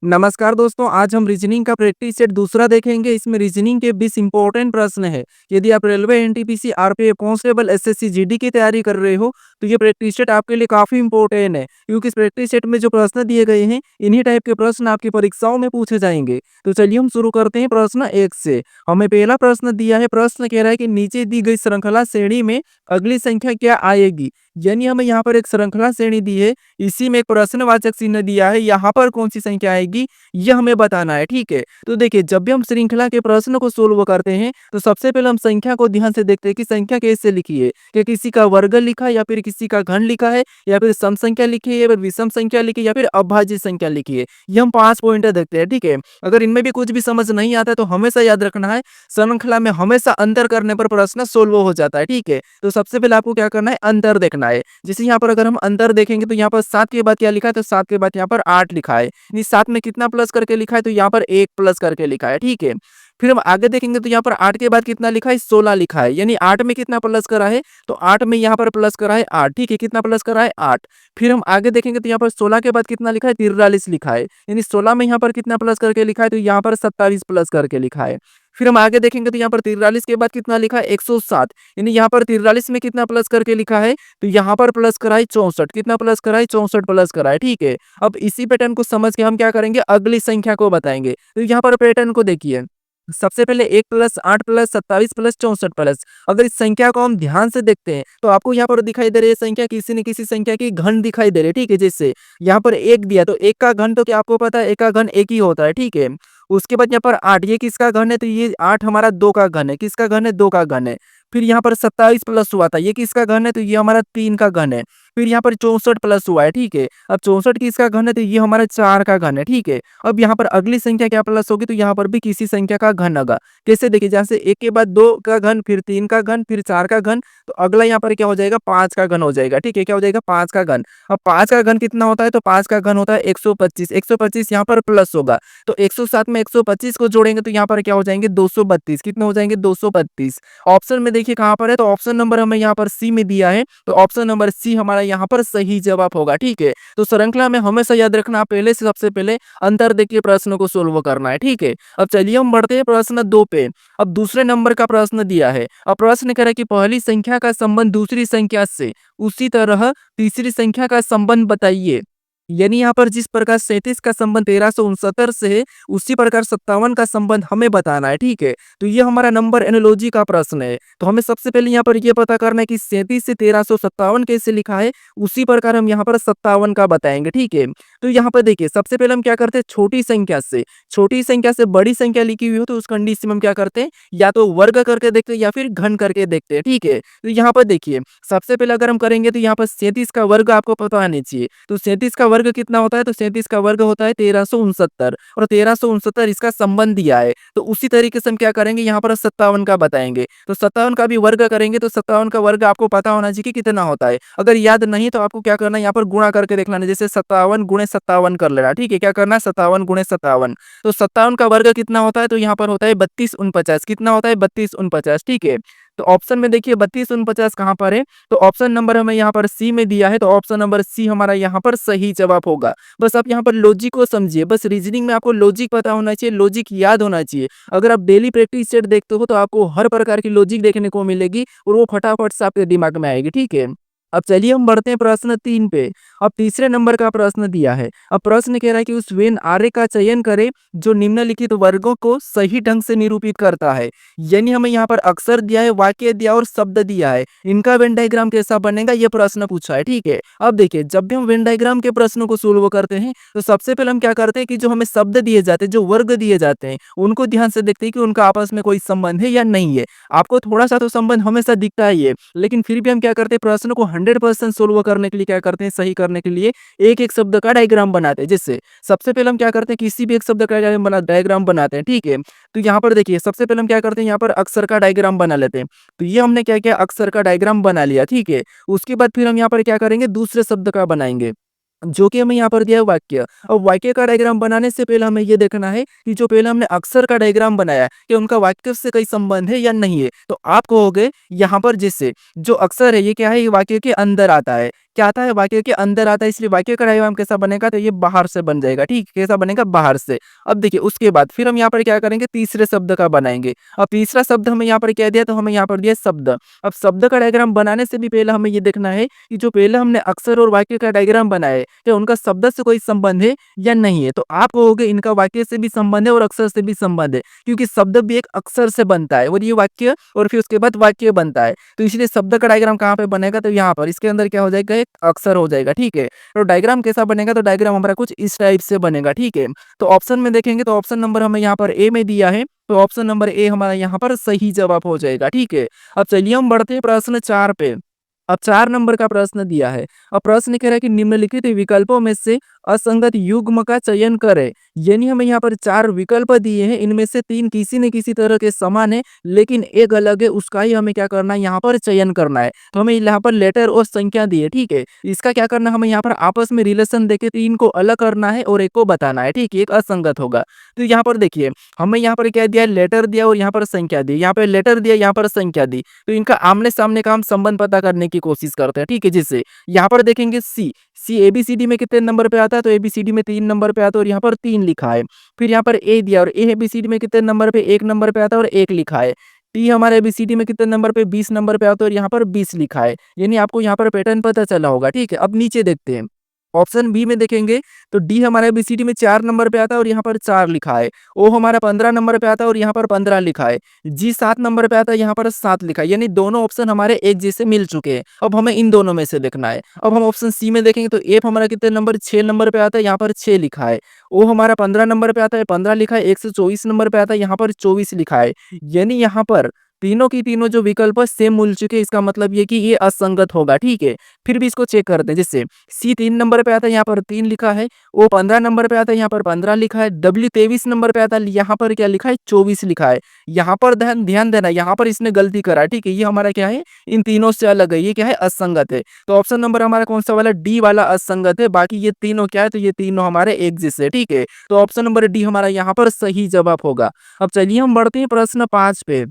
नमस्कार दोस्तों, आज हम रीजनिंग का प्रैक्टिस सेट दूसरा देखेंगे। इसमें रीजनिंग के 20 इंपॉर्टेंट प्रश्न है। यदि आप railway, NTPC, RPF, constable, SSC, GD की तैयारी कर रहे हो, तो ये प्रैक्टिस सेट आपके लिए काफ़ी इंपॉर्टेंट है, क्योंकि इस प्रैक्टिस सेट में जो प्रश्न दिए गए हैं, इन्हीं टाइप के प्रश्न आपकी परीक्षाओं में पूछे जाएंगे। तो चलिए हम शुरू करते हैं प्रश्न 1 से। हमें पहला प्रश्न दिया है, प्रश्न कह रहा है कि नीचे दी गई श्रृंखला श्रेणी में अगली संख्या क्या आएगी। यानी हमें यहाँ पर एक श्रृंखला श्रेणी दी है, इसी में एक प्रश्नवाचक चिन्ह दिया है, यहाँ पर कौन सी संख्या आएगी ये हमें बताना है। ठीक है, तो देखिए, जब भी हम श्रृंखला के प्रश्न को सोल्व करते हैं, तो सबसे पहले हम संख्या को ध्यान से देखते हैं कि संख्या कैसे लिखी है, कि किसी का वर्ग लिखा है या फिर किसी का घन लिखा है, या फिर सम संख्या लिखी है, या फिर विषम संख्या लिखी है, या फिर अभाज्य संख्या लिखी है। ये हम 5 पॉइंटर देखते हैं। ठीक है, अगर इनमें भी कुछ भी समझ नहीं आता है, तो हमेशा याद रखना है, श्रृंखला में हमेशा अंतर करने पर प्रश्न सोल्व हो जाता है। ठीक है, तो सबसे पहले आपको क्या करना है, अंतर देखना है। जैसे यहाँ पर अगर हम अंतर देखेंगे, तो यहाँ पर 7 के बाद क्या लिखा है, तो 7 के बाद यहाँ पर 8 लिखा है। यानी 7 में कितना प्लस करके लिखा है, तो यहाँ पर 1 प्लस करके लिखा है। ठीक है, फिर हम आगे देखेंगे, तो यहाँ पर 8 के बाद कितना लिखा है, 16 लिखा है। यानी 8 में कितना प्लस करा है, तो 8 में यहाँ पर प्लस करा है 8। ठीक है, कितना प्लस करा है, 8। फिर हम आगे देखेंगे, तो यहाँ पर 16 के बाद कितना लिखा है, 43 लिखा है। यानी 16 में यहाँ पर कितना प्लस करके लिखा है, तो यहाँ पर 27 प्लस करके लिखा है। फिर हम आगे देखेंगे, तो यहाँ पर 43 के बाद कितना लिखा है, 107। यानी यहाँ पर 43 में कितना प्लस करके लिखा है, तो यहाँ पर प्लस करा है 64। कितना प्लस करा है, 64 प्लस करा है। ठीक है, अब इसी पैटर्न को समझ के हम क्या करेंगे, अगली संख्या को बताएंगे। तो यहाँ पर पैटर्न को देखिए, सबसे पहले 1 प्लस 8 प्लस 27 प्लस 64 प्लस। अगर इस संख्या को हम ध्यान से देखते हैं, तो आपको यहाँ पर दिखाई दे रही है संख्या किसी न किसी संख्या की घन दिखाई दे रही है। ठीक है, जैसे यहाँ पर 1 दिया, तो 1 का घन तो क्या आपको पता है, 1 का घन 1 ही होता है। ठीक है, उसके बाद यहाँ पर 8, ये किसका घन है, तो ये 8 हमारा 2 का घन है। किसका घन है, 2 का घन है। फिर यहाँ पर 27 प्लस हुआ था, ये किसका घन है, तो ये हमारा 3 का घन है। फिर यहाँ पर 64 प्लस हुआ है। ठीक है, अब 64 किसका घन है, तो ये हमारा 4 का घन है। ठीक है, अब यहाँ पर अगली संख्या क्या प्लस होगी, तो यहाँ पर भी किसी संख्या का घन होगा। कैसे देखिए, जैसे 1 के बाद 2 का घन, फिर 3 का घन, फिर 4 का घन, तो अगला यहाँ पर क्या हो जाएगा, 5 का घन हो जाएगा। ठीक है, क्या हो जाएगा, 5 का घन। अब 5 का घन कितना होता है, तो 5 का घन होता है 125। 125 यहाँ पर प्लस होगा, तो 107 में 125 को जोड़ेंगे, तो यहाँ पर क्या हो जाएंगे, 232। कितने हो जाएंगे, 232। ऑप्शन में देखिए कहाँ पर है, तो ऑप्शन नंबर हमें यहाँ पर सी में दिया है, तो ऑप्शन नंबर सी हमारा यहाँ पर सही जवाब होगा। ठीक है, तो श्रृंखला में हमेशा याद रखना, पहले से सबसे पहले अंतर देखिए प्रश्न को सोल्व करना है। ठीक है, अब चलिए हम बढ़ते हैं प्रश्न 2 पे। अब दूसरे नंबर का प्रश्न दिया है। अब प्रश्न कह रहा है कि पहली संख्या का संबंध दूसरी संख्या से, उसी तरह तीसरी संख्या का संबंध बताइए। यानी यहाँ पर जिस प्रकार 37 का संबंध 1369 से है, उसी प्रकार 57 का संबंध हमें बताना है। ठीक है, तो ये हमारा नंबर एनोलॉजी का प्रश्न है। तो हमें सबसे पहले यहाँ पर ये पता करना है कि 37 से 1357 कैसे लिखा है, उसी प्रकार हम यहाँ पर 57 का बताएंगे। ठीक है, तो यहाँ पर देखिए, सबसे पहले हम क्या करते हैं, छोटी संख्या से बड़ी संख्या लिखी हुई हो, तो उस कंडीशन में हम क्या करते हैं, या तो वर्ग करके देखते हैं या फिर घन करके देखते हैं। ठीक है, तो यहाँ पर देखिए, सबसे पहले अगर हम करेंगे, तो यहाँ पर 37 का वर्ग आपको पता आना चाहिए। तो 37 का वर्ग कितना होता है, तो 37 का वर्ग होता है 1369, और 1369 इसका संबंध दिया है। तो उसी तरीके से हम क्या करेंगे, यहाँ पर 57 का बताएंगे। तो 57 का भी वर्ग करेंगे, तो 57 का वर्ग आपको पता होना चाहिए कि कितना होता है। अगर याद नहीं, तो आपको क्या करना है, यहाँ पर गुणा करके देख लेना, जैसे 57 गुणे 57 कर लेना। ठीक है, क्या करना है, 57 गुणे 57। तो 57 का वर्ग कितना होता है, तो यहाँ पर होता है 32 49। कितना होता है, 32 49। ठीक है, तो ऑप्शन में देखिए 32 49 कहाँ पर है, तो ऑप्शन नंबर हमें यहाँ पर सी में दिया है, तो ऑप्शन नंबर सी हमारा यहाँ पर सही जवाब होगा। बस आप यहाँ पर लॉजिक को समझिए, बस रीजनिंग में आपको लॉजिक पता होना चाहिए, लॉजिक याद होना चाहिए। अगर आप डेली प्रैक्टिस सेट देखते हो, तो आपको हर प्रकार की लॉजिक देखने को मिलेगी, और वो फटाफट से आपके दिमाग में आएगी। ठीक है, अब चलिए हम बढ़ते हैं प्रश्न 3 पे। अब तीसरे नंबर का प्रश्न दिया है। अब प्रश्न कह रहा है कि उस वेन आर्य का चयन करें जो निम्नलिखित वर्गों को सही ढंग से निरूपित करता है। यानी हमें यहाँ पर अक्षर दिया है, वाक्य दिया और शब्द दिया है, इनका वेन डायग्राम कैसा बनेगा, ये प्रश्न पूछा है। ठीक है, अब देखिए, जब भी हम वेन डायग्राम के प्रश्नों को सोल्व करते हैं, तो सबसे पहले हम क्या करते हैं कि जो हमें शब्द दिए जाते हैं, जो वर्ग दिए जाते हैं, उनको ध्यान से देखते हैं कि उनका आपस में कोई संबंध है या नहीं है। आपको थोड़ा सा तो संबंध हमेशा दिखता ही है, लेकिन फिर भी हम क्या करते हैं, प्रश्न को 100% सोल्व करने के लिए क्या करते हैं, सही करने के लिए एक एक शब्द का डायग्राम बनाते हैं। जैसे सबसे पहले हम क्या करते हैं, किसी भी एक शब्द का डायग्राम बनाते हैं। ठीक है, तो यहाँ पर देखिए, सबसे पहले हम क्या करते हैं, यहाँ पर अक्षर का डायग्राम बना लेते हैं। तो ये हमने क्या किया, अक्षर का डायग्राम बना लिया। ठीक है, उसके बाद फिर हम यहाँ पर क्या करेंगे, दूसरे शब्द का बनाएंगे। जो कि हमें यहाँ पर दिया है वाक्य। अब वाक्य का डायग्राम बनाने से पहले हमें ये देखना है कि जो पहले हमने अक्षर का डायग्राम बनाया कि उनका वाक्य से कोई संबंध है या नहीं है। तो आप कहोगे यहाँ पर जैसे जो अक्षर है ये क्या है, ये वाक्य के अंदर आता है। क्या आता है? वाक्य के अंदर आता है, इसलिए वाक्य का डायग्राम कैसा बनेगा, तो ये बाहर से बन जाएगा। ठीक, कैसा बनेगा? बाहर से। अब देखिए उसके बाद फिर हम यहाँ पर क्या करेंगे, तीसरे शब्द का बनाएंगे। अब तीसरा शब्द हमें यहाँ पर क्या दिया, तो हमें यहाँ पर दिया शब्द। अब शब्द का डायग्राम बनाने से भी पहले हमें ये देखना है कि जो पहले हमने अक्षर और वाक्य का डायग्राम बनाया है, क्या उनका शब्द से कोई संबंध है या नहीं है। तो आप कहोगे इनका वाक्य से भी संबंध है और अक्षर से भी संबंध है, क्योंकि शब्द भी एक अक्षर से बनता है और ये वाक्य और फिर उसके बाद वाक्य बनता है। तो इसलिए शब्द का डायग्राम कहाँ पे बनेगा, तो यहाँ पर इसके अंदर क्या हो जाएगा, एक अक्षर हो जाएगा। ठीक है, तो डायग्राम कैसा बनेगा, तो डायग्राम हमारा कुछ इस टाइप से बनेगा। ठीक है, तो ऑप्शन में देखेंगे तो ऑप्शन नंबर हमें यहाँ पर ए में दिया है, तो ऑप्शन नंबर ए हमारा यहाँ पर सही जवाब हो जाएगा। ठीक है, अब चलिए हम बढ़ते हैं प्रश्न 4 पे। अब 4 नंबर का प्रश्न दिया है। अब प्रश्न कह रहा है कि निम्नलिखित विकल्पों में से असंगत युग्म का चयन करें। यानी हमें यहाँ पर 4 विकल्प दिए हैं, इनमें से 3 किसी न किसी तरह के समान है, लेकिन एक अलग है, उसका ही हमें क्या करना है, यहाँ पर चयन करना है। तो हमें यहाँ पर लेटर और संख्या दी है। ठीक है, इसका क्या करना है, हमें यहाँ पर आपस में रिलेशन देके 3 को अलग करना है और एक को बताना है। ठीक है, एक असंगत होगा। तो यहाँ पर देखिए हमें यहाँ पर क्या दिया है, लेटर दिया और यहाँ पर संख्या दी। यहाँ पर लेटर दिया, यहाँ पर संख्या दी, तो इनका आमने सामने का हम संबंध पता करने की कोशिश करते हैं। ठीक है, जैसे यहाँ पर देखेंगे सी एबीसीडी में कितने नंबर पे आता है, तो एबीसीडी में 3 नंबर पे आता है और यहाँ पर 3 लिखा है। फिर यहाँ पर ए दिया और ए एबीसीडी में कितने नंबर पे, 1 नंबर पे आता है और 1 लिखा है। टी हमारे एबीसीडी में कितने नंबर पे, 20 नंबर पे आता है और यहाँ पर 20 लिखा है। यानी आपको यहाँ पर पैटर्न पता चला होगा। ठीक है, अब नीचे देखते हैं। ऑप्शन बी में देखेंगे तो डी हमारा एबीसीडी में 4 नंबर पे आता है और यहाँ पर 4 लिखा है। ओ हमारा 15 नंबर पे आता है और यहाँ पर 15 लिखा है। जी 7 नंबर पे आता है, यहाँ पर 7 लिखा है। यानी दोनों ऑप्शन हमारे एक जैसे मिल चुके हैं। अब हमें इन दोनों में से देखना है। अब हम ऑप्शन सी में देखेंगे तो एफ हमारा कितने नंबर, 6 नंबर पे आता है, यहाँ पर 6 लिखा है। ओ हमारा 15 नंबर पे आता है, 15 लिखा है। 124 नंबर पे आता है, यहाँ पर 24 लिखा है। यानी यहाँ पर तीनों की तीनों जो विकल्प है सेम मिल चुके हैं, इसका मतलब ये कि ये असंगत होगा। ठीक है, फिर भी इसको चेक करते हैं। जैसे सी 3 नंबर पे आता है, यहाँ पर 3 लिखा है। ओ 15 नंबर पे आता है, यहाँ पर 15 लिखा है। डब्ल्यू 23 नंबर पे आता है, यहाँ पर क्या लिखा है, 24 लिखा है। यहाँ पर ध्यान ध्यान देना, यहाँ पर इसने गलती करा है। ठीक है, ये हमारा क्या है, इन तीनों से अलग है, ये क्या है, असंगत है। तो ऑप्शन नंबर हमारा कौन सा वाला, डी वाला असंगत है। बाकी ये तीनों क्या है, तो ये तीनों हमारे एक जैसे। ठीक है, तो ऑप्शन नंबर डी हमारा यहाँ पर सही जवाब होगा। अब चलिए हम बढ़ते हैं प्रश्न 5 पे।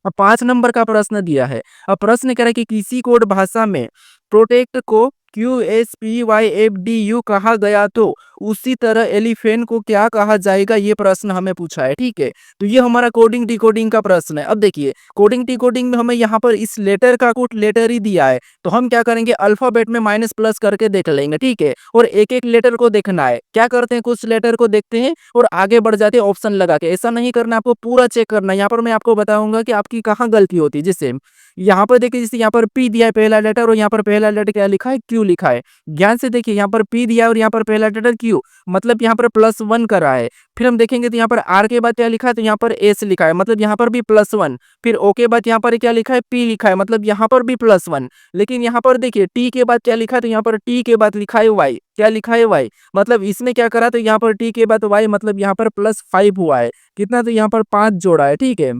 अब 5 नंबर का प्रश्न दिया है। अब प्रश्न कह रहा है कि किसी कोड भाषा में प्रोटेक्ट को QSPYFDU कहा गया, तो उसी तरह एलिफेंट को क्या कहा जाएगा, ये प्रश्न हमें पूछा है। ठीक है, तो ये हमारा कोडिंग डिकोडिंग का प्रश्न है। अब देखिए कोडिंग डिकोडिंग में हमें यहाँ पर इस लेटर का कोड लेटर ही दिया है, तो हम क्या करेंगे, अल्फाबेट में माइनस प्लस करके देख लेंगे। ठीक है, और एक एक लेटर को देखना है। क्या करते हैं, कुछ लेटर को देखते हैं और आगे बढ़ जाते हैं ऑप्शन लगा के। ऐसा नहीं करना, आपको पूरा चेक करना है। यहाँ पर मैं आपको बताऊंगा कि आपकी कहाँ गलती होती है। जैसे यहाँ पर देखिए, जैसे यहाँ पर पी दिया है पहला लेटर और यहाँ पर पहला लेटर क्या लिखा है, क्यू लिखा है। ध्यान से देखिए, यहाँ पर पी दिया है और यहाँ पर पहला लेटर क्यू, मतलब यहाँ पर +1 करा है। फिर हम देखेंगे तो यहाँ पर आर के बाद क्या लिखा है, तो यहाँ पर एस लिखा है, मतलब यहाँ पर भी +1। फिर ओ के बाद यहाँ पर क्या लिखा है, पी लिखा है, मतलब यहाँ पर भी +1। लेकिन यहाँ पर देखिए टी के बाद क्या लिखा है, तो यहाँ पर टी के बाद लिखा है वाई। क्या लिखा है, वाई। मतलब इसने क्या करा, तो यहाँ पर टी के बाद वाई, मतलब यहाँ पर +5 हुआ है। कितना, तो यहाँ पर 5 जोड़ा है। ठीक है,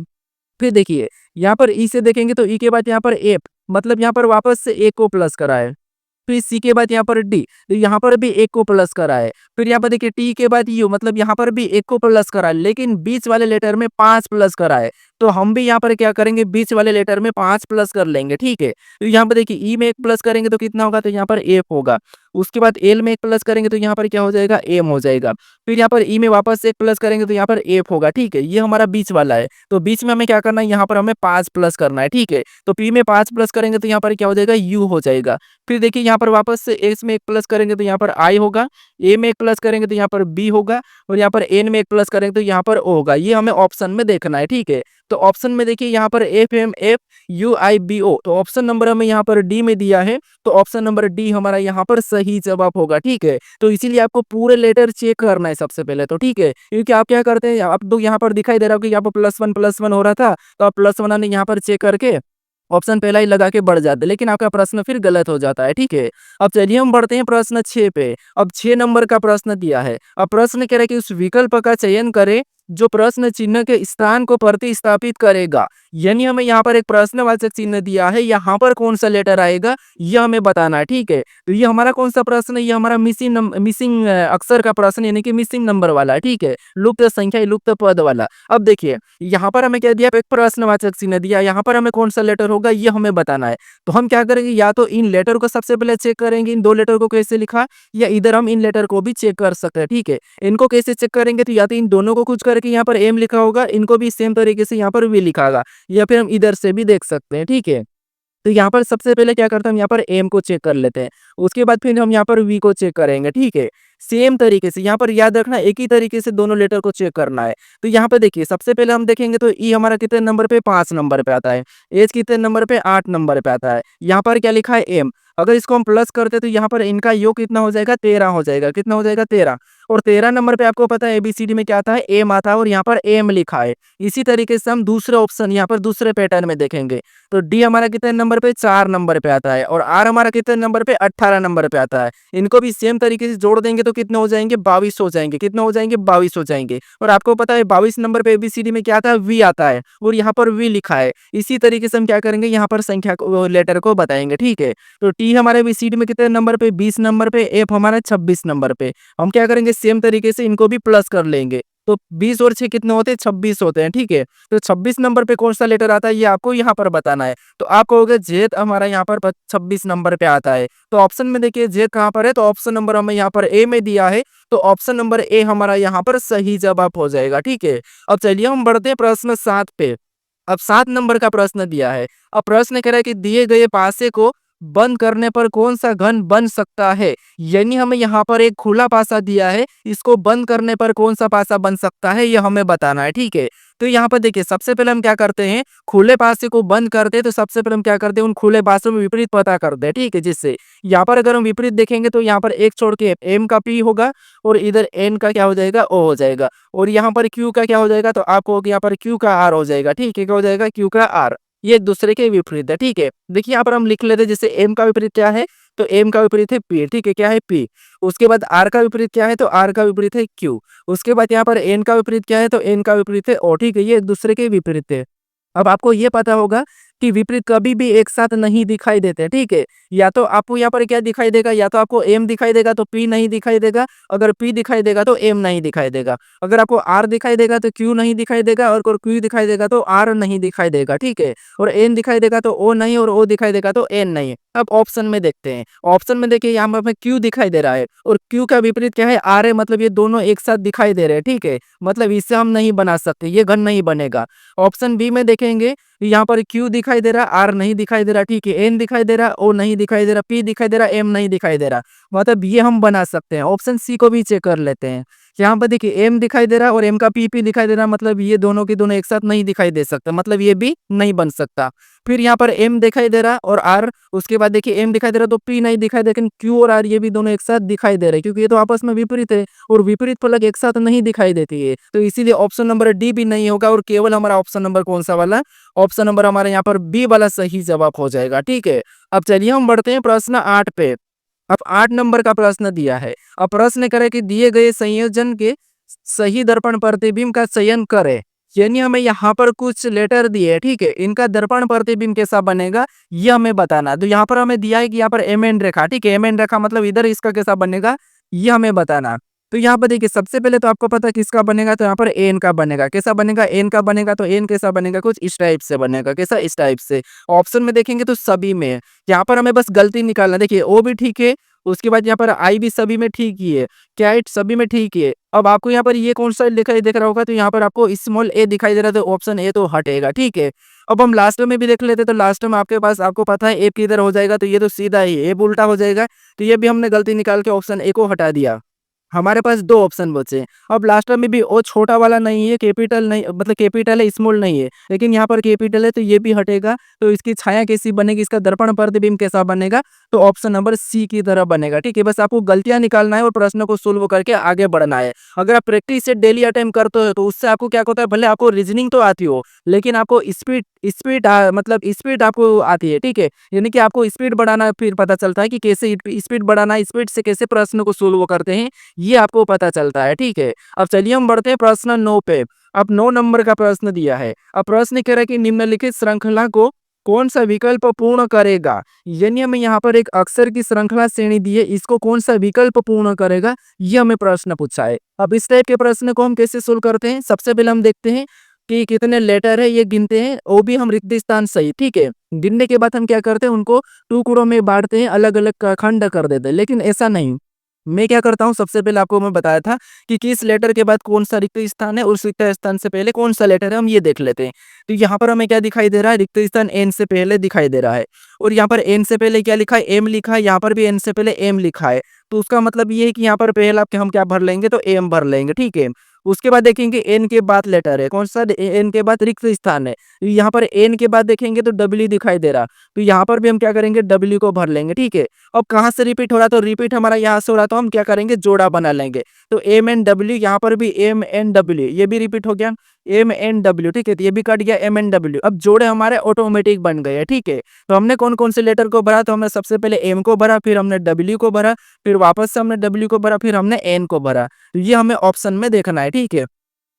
फिर देखिए यहाँ पर ई से देखेंगे तो ई के बाद यहाँ पर एफ, मतलब यहाँ पर वापस से एक को प्लस करा है। फिर सी के बाद यहाँ पर डी, तो यहाँ पर भी एक को प्लस करा है। फिर यहाँ पर देखिए टी के बाद यू, मतलब यहाँ पर भी एक को प्लस करा है, लेकिन बीच वाले लेटर में 5 प्लस करा है। तो हम भी यहाँ पर क्या करेंगे, बीच वाले लेटर में 5 प्लस कर लेंगे। ठीक है, तो यहाँ पर देखिए ई में 1 प्लस करेंगे तो कितना होगा, तो यहाँ पर एफ होगा। उसके बाद एल में 1 प्लस करेंगे तो यहाँ पर क्या हो जाएगा, एम हो जाएगा। फिर यहाँ पर ई में वापस 1 प्लस करेंगे तो यहाँ पर एफ होगा। ठीक है, ये हमारा बीच वाला है, तो बीच में हमें क्या करना है, यहाँ पर हमें 5 प्लस करना है। ठीक है, तो पी में 5 प्लस करेंगे तो यहाँ पर क्या हो जाएगा, यू हो जाएगा। फिर देखिए यहाँ पर वापस से एस में 1 प्लस करेंगे तो यहाँ पर आई होगा। ए में 1 प्लस करेंगे तो यहाँ पर बी होगा और यहाँ पर एन में 1 प्लस करेंगे तो यहाँ पर ओ होगा। ये हमें ऑप्शन में देखना है। ठीक है, तो ऑप्शन में देखिए यहाँ पर FMFUIBO, तो ऑप्शन नंबर हमें यहाँ पर डी में दिया है, तो ऑप्शन नंबर डी हमारा यहाँ पर सही जवाब होगा। ठीक है, तो इसीलिए आपको पूरे लेटर चेक करना है सबसे पहले तो। ठीक है, क्योंकि आप क्या करते हैं, आप तो यहाँ पर दिखाई दे रहा हो कि यहाँ पर +1 हो रहा था, तो आप +1 आने यहाँ पर चेक करके ऑप्शन पहला ही लगा के बढ़ जाते, लेकिन आपका प्रश्न फिर गलत हो जाता है। ठीक है, अब चलिए हम बढ़ते हैं प्रश्न 6 पे। अब 6 नंबर का प्रश्न दिया है। अब प्रश्न कह रहा है कि उस विकल्प का चयन करें जो प्रश्न चिन्ह के स्थान को प्रतिस्थापित करेगा। यानी हमें यहाँ पर एक प्रश्नवाचक चिन्ह दिया है, यहाँ पर कौन सा लेटर आएगा यह हमें बताना है, ठीक है। तो ये हमारा कौन सा प्रश्न है, ये हमारा मिसिंग अक्षर का प्रश्न यानी कि मिसिंग नंबर वाला है, ठीक है, लुप्त संख्या लुप्त पद वाला। अब देखिए यहाँ पर हमें क्या दिया, एक प्रश्नवाचक चिन्ह दिया, यहाँ पर हमें कौन सा लेटर होगा ये हमें बताना है। तो हम क्या करेंगे, या तो इन लेटर को सबसे पहले चेक करेंगे, इन दो लेटर को कैसे लिखा, या इधर हम इन लेटर को भी चेक कर सकते हैं, ठीक है। इनको कैसे चेक करेंगे, तो या तो इन दोनों को कुछ करके यहाँ पर एम लिखा होगा, इनको भी सेम तरीके से यहाँ पर वी लिखा होगा, या फिर हम इधर से भी देख सकते हैं, ठीक है। तो यहाँ पर सबसे पहले क्या करते हैं, हम यहाँ पर एम को चेक कर लेते हैं, उसके बाद फिर हम यहाँ पर वी को चेक करेंगे, ठीक है। सेम तरीके से यहाँ पर याद रखना, एक ही तरीके से दोनों लेटर को चेक करना है। तो यहाँ पे देखिए सबसे पहले हम देखेंगे तो ई हमारा कितने नंबर पे, 5 नंबर पे आता है। एच कितने नंबर पे, 8 नंबर पे आता है। यहाँ पर क्या लिखा है, एम। अगर इसको हम प्लस करते हैं तो यहाँ पर इनका योग कितना हो जाएगा, 13 हो जाएगा। कितना हो जाएगा, 13। और 13 नंबर पे आपको पता है एबीसीडी में क्या आता है, एम आता है, और यहाँ पर एम लिखा है। इसी तरीके से हम दूसरे ऑप्शन यहाँ पर दूसरे पैटर्न में देखेंगे तो डी हमारा कितने नंबर पे, 4 नंबर पे आता है, और आर हमारा कितने नंबर पे, 18 नंबर पे आता है। इनको भी सेम तरीके से जोड़ देंगे तो कितने हो जाएंगे, 22 हो जाएंगे। कितने हो जाएंगे, 22 हो जाएंगे। और आपको पता है 22 नंबर पे एबीसीडी में क्या आता है, वी आता है, और यहाँ पर वी लिखा है। इसी तरीके से हम क्या करेंगे, यहाँ पर संख्या को, लेटर को बताएंगे, ठीक है। तो टी हमारे एबीसीडी में कितने नंबर पे, 20 नंबर पे, एफ हमारा 26 नंबर पे। हम क्या करेंगे, सेम तरीके से इनको भी प्लस कर लेंगे। तो 20 और 6 कितने होते हैं, 26 होते हैं, ठीक है। तो 26 नंबर पे कौन सा लेटर आता है ये आपको यहाँ पर बताना है। तो आप कहोगे जेड हमारा यहाँ पर 26 नंबर पे आता है। तो ऑप्शन में देखिए जेड कहाँ पर है, तो ऑप्शन नंबर हमें यहाँ पर ए में दिया है, तो ऑप्शन नंबर ए हमारा यहाँ पर सही जवाब हो जाएगा, ठीक है। अब चलिए हम बढ़ते हैं प्रश्न 7 पे। अब 7 नंबर का प्रश्न दिया है। अब प्रश्न कह रहा है कि दिए गए पासे को बंद करने पर कौन सा घन बन सकता है। यानी हमें यहाँ पर एक खुला पासा दिया है, इसको बंद करने पर कौन सा पासा बन सकता है ये हमें बताना है, ठीक है। तो यहाँ पर देखिए सबसे पहले हम क्या करते हैं, खुले पासे को बंद करते हैं तो सबसे पहले हम क्या करते हैं, उन खुले पासों में विपरीत पता करते हैं, ठीक है। जिससे यहाँ पर अगर हम विपरीत देखेंगे तो यहाँ पर एक छोड़ के एम का पी होगा, और इधर एन का क्या हो जाएगा, ओ हो जाएगा, और यहाँ पर क्यू का क्या हो जाएगा, तो आपको यहाँ पर क्यू का आर हो जाएगा, ठीक है। क्या हो जाएगा, क्यू का आर। ये एक दूसरे के विपरीत है, ठीक है। देखिए यहाँ पर हम लिख लेते हैं, जैसे एम का विपरीत क्या है, तो एम का विपरीत है पी, ठीक है, क्या है पी। उसके बाद आर का विपरीत क्या है, तो आर का विपरीत है क्यू। उसके बाद यहाँ पर एन का विपरीत क्या है, तो एन का विपरीत है ओ, ठीक है। ये एक दूसरे के विपरीत है। अब आपको ये पता होगा कि विपरीत कभी भी एक साथ नहीं दिखाई देते, ठीक है। या तो आपको यहाँ पर क्या दिखाई देगा, या तो आपको एम दिखाई देगा तो पी नहीं दिखाई देगा, अगर पी दिखाई देगा तो एम नहीं दिखाई देगा, अगर आपको आर दिखाई देगा तो क्यू नहीं दिखाई देगा, और क्यू दिखाई देगा तो आर नहीं दिखाई देगा, ठीक है। और एन दिखाई देगा तो ओ नहीं, और ओ दिखाई देगा तो एन नहीं। अब ऑप्शन में देखते हैं। ऑप्शन में देखिए यहाँ पर हमें क्यू दिखाई दे रहा है, और क्यू का विपरीत क्या है, आर है, मतलब ये दोनों एक साथ दिखाई दे रहे हैं, ठीक है। मतलब इससे हम नहीं बना सकते, ये घन नहीं बनेगा। ऑप्शन बी में देखेंगे, यहाँ पर क्यू दिखाई दे रहा, आर नहीं दिखाई दे रहा, ठीक है। एन दिखाई दे रहा, ओ नहीं दिखाई दे रहा, पी दिखाई दे रहा, एम नहीं दिखाई दे रहा, मतलब ये हम बना सकते हैं। ऑप्शन सी को भी चेक कर लेते हैं। यहाँ पर देखिए एम दिखाई दे रहा और एम का पी दिखाई दे रहा, मतलब ये दोनों के दोनों एक साथ नहीं दिखाई दे सकता, मतलब ये भी नहीं बन सकता। फिर यहाँ पर एम दिखाई दे रहा और आर, उसके बाद देखिए एम दिखाई दे रहा तो पी नहीं दिखाई दे, लेकिन क्यू और आर ये भी दोनों एक साथ दिखाई दे रहे हैं, क्योंकि ये तो आपस में विपरीत है, और विपरीत फलक एक साथ नहीं दिखाई देती है। तो इसीलिए ऑप्शन नंबर डी भी नहीं होगा, और केवल हमारा ऑप्शन नंबर कौन सा वाला, ऑप्शन नंबर हमारे यहाँ पर बी वाला सही जवाब हो जाएगा, ठीक है। अब चलिए हम बढ़ते हैं प्रश्न 8 पे। अब 8 नंबर का प्रश्न दिया है। अब प्रश्न करे कि दिए गए संयोजन के सही दर्पण प्रतिबिंब का चयन करें। यानी हमें यहाँ पर कुछ लेटर दिए हैं, ठीक है। इनका दर्पण प्रतिबिंब कैसा बनेगा ये हमें बताना। तो यहाँ पर हमें दिया है कि यहाँ पर एम एन रेखा, ठीक है। एम एन रेखा मतलब इधर इसका कैसा बनेगा ये हमें बताना। तो यहाँ पर देखिए सबसे पहले तो आपको पता है किसका बनेगा, तो यहाँ पर एन का बनेगा। कैसा बनेगा, एन का बनेगा। तो एन कैसा बनेगा, कुछ इस टाइप से बनेगा। कैसा, इस टाइप से। ऑप्शन में देखेंगे तो सभी में है। यहाँ पर हमें बस गलती निकालना। देखिए ओ भी ठीक है, उसके बाद यहाँ पर आई भी सभी में ठीक ही है, क्या इट सभी में ठीक ही है। अब आपको यहाँ पर ये कौन सा दिखाई देख रहा होगा, तो यहाँ पर आपको स्मॉल ए दिखाई दे रहा है, तो ऑप्शन ए तो हटेगा, ठीक है। अब हम लास्ट में भी देख लेते, तो लास्ट में आपके पास आपको पता है ए किधर हो जाएगा, तो ये तो सीधा ही ए उल्टा हो जाएगा। तो ये भी हमने गलती निकाल के ऑप्शन ए को हटा दिया। हमारे पास दो ऑप्शन बचे। अब लास्ट में भी ओ छोटा वाला नहीं है, कैपिटल नहीं, मतलब कैपिटल है, स्मॉल नहीं है, लेकिन यहाँ पर कैपिटल है, तो ये भी हटेगा। तो इसकी छाया कैसी बनेगी, इसका दर्पण प्रतिबिंब कैसा बनेगा, तो ऑप्शन नंबर सी की तरह बनेगा, ठीक है। बस आपको गलतियां निकालना है और प्रश्न को सोल्व करके आगे बढ़ना है। अगर आप प्रैक्टिस से डेली अटेम्प्ट करते हो तो उससे आपको क्या होता है, भले आपको रीजनिंग तो आती हो, लेकिन आपको स्पीड स्पीड मतलब स्पीड आपको आती है, ठीक है। यानी कि आपको स्पीड बढ़ाना फिर पता चलता है कि कैसे स्पीड बढ़ाना, स्पीड से कैसे प्रश्न को सोल्व करते हैं, ये आपको पता चलता है, ठीक है। अब चलिए हम बढ़ते हैं प्रश्न 9 पे। अब 9 नंबर का प्रश्न दिया है। अब प्रश्न कह रहा है कि निम्नलिखित श्रृंखला को कौन-सा विकल्प पूर्ण करेगा? यानी हमें यहाँ पर एक अक्षर की श्रृंखला श्रेणी दी है, इसको कौन-सा विकल्प पूर्ण करेगा, ये हमें प्रश्न पूछा है। अब इस टाइप के प्रश्न को हम कैसे सोल्व करते हैं? सबसे पहले हम देखते हैं कि कितने लेटर है, ये गिनते हैं, वो भी हम रिक्त स्थान सहित, ठीक है। गिनने के बाद हम क्या करते हैं, उनको टुकड़ों में बाँटते हैं, अलग-अलग क खंड कर देते हैं, लेकिन ऐसा नहीं। मैं क्या करता हूँ, सबसे पहले आपको मैं बताया था कि किस लेटर के बाद कौन-सा रिक्त स्थान है, उस रिक्त स्थान से पहले कौन-सा लेटर है, हम ये देख लेते हैं। तो यहाँ पर हमें क्या दिखाई दे रहा है, रिक्त स्थान एन से पहले दिखाई दे रहा है और यहाँ पर एन से पहले क्या लिखा है, एम लिखा है, यहाँ पर भी एन से पहले एम लिखा है। तो उसका मतलब ये है कि यहाँ पर पहला हम क्या भर लेंगे, तो एम भर लेंगे, ठीक है। उसके बाद देखेंगे एन के बाद लेटर है, कौन-सा एन के बाद रिक्त स्थान है। तो यहाँ पर एन के बाद देखेंगे तो डब्ल्यू दिखाई दे रहा, तो यहाँ पर भी हम क्या करेंगे, डब्ल्यू को भर लेंगे, ठीक है। अब कहाँ से रिपीट हो रहा, तो रिपीट हमारा यहाँ से हो रहा, तो हम क्या करेंगे, जोड़ा बना लेंगे। तो एम एन डब्ल्यू, यहाँ पर भी एम एन डब्ल्यू, ये भी रिपीट हो गया, एम एन डब्ल्यू, ठीक है। तो ये भी कट गया, एम एन डब्ल्यू। अब जोड़े हमारे ऑटोमेटिक बन गए हैं, ठीक है। तो हमने कौन कौन से लेटर को भरा, तो हमने सबसे पहले एम को भरा, फिर हमने डब्ल्यू को भरा, फिर वापस से हमने डब्ल्यू को भरा, फिर हमने एन को भरा। तो ये हमें ऑप्शन में देखना है, ठीक है।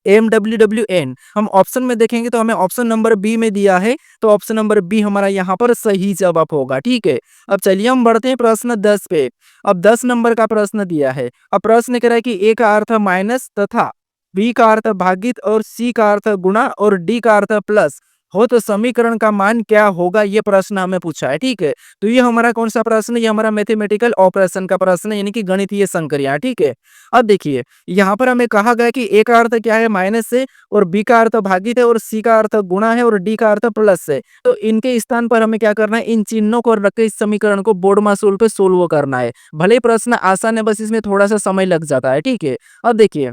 एम डब्ल्यू डब्ल्यू एन हम ऑप्शन में देखेंगे तो हमें ऑप्शन नंबर बी में दिया है, तो ऑप्शन नंबर बी हमारा यहाँ पर सही जवाब होगा, ठीक है। अब चलिए हम बढ़ते हैं प्रश्न 10 पे। अब 10 नंबर का प्रश्न दिया है। अब प्रश्न कह रहा है कि ए का अर्थ माइनस तथा बी का अर्थ भागित और सी का अर्थ गुणा और डी का अर्थ प्लस हो तो समीकरण का मान क्या होगा, ये प्रश्न हमें पूछा है, ठीक है। तो ये हमारा कौन सा प्रश्न है, ये हमारा मैथमेटिकल ऑपरेशन का प्रश्न है, यानी कि गणितीय संक्रिया, ठीक है। अब देखिए यहाँ पर हमें कहा गया कि ए का अर्थ क्या है, माइनस से, और बी का अर्थ भागित है और सी का अर्थ गुणा है और डी का अर्थ प्लस है। तो इनके स्थान पर हमें क्या करना है, इन चिन्हों को रख के इस समीकरण को बोर्ड मासूल पे सोल्व करना है। भले ही प्रश्न आसान है, बस इसमें थोड़ा सा समय लग जाता है, ठीक है। अब देखिए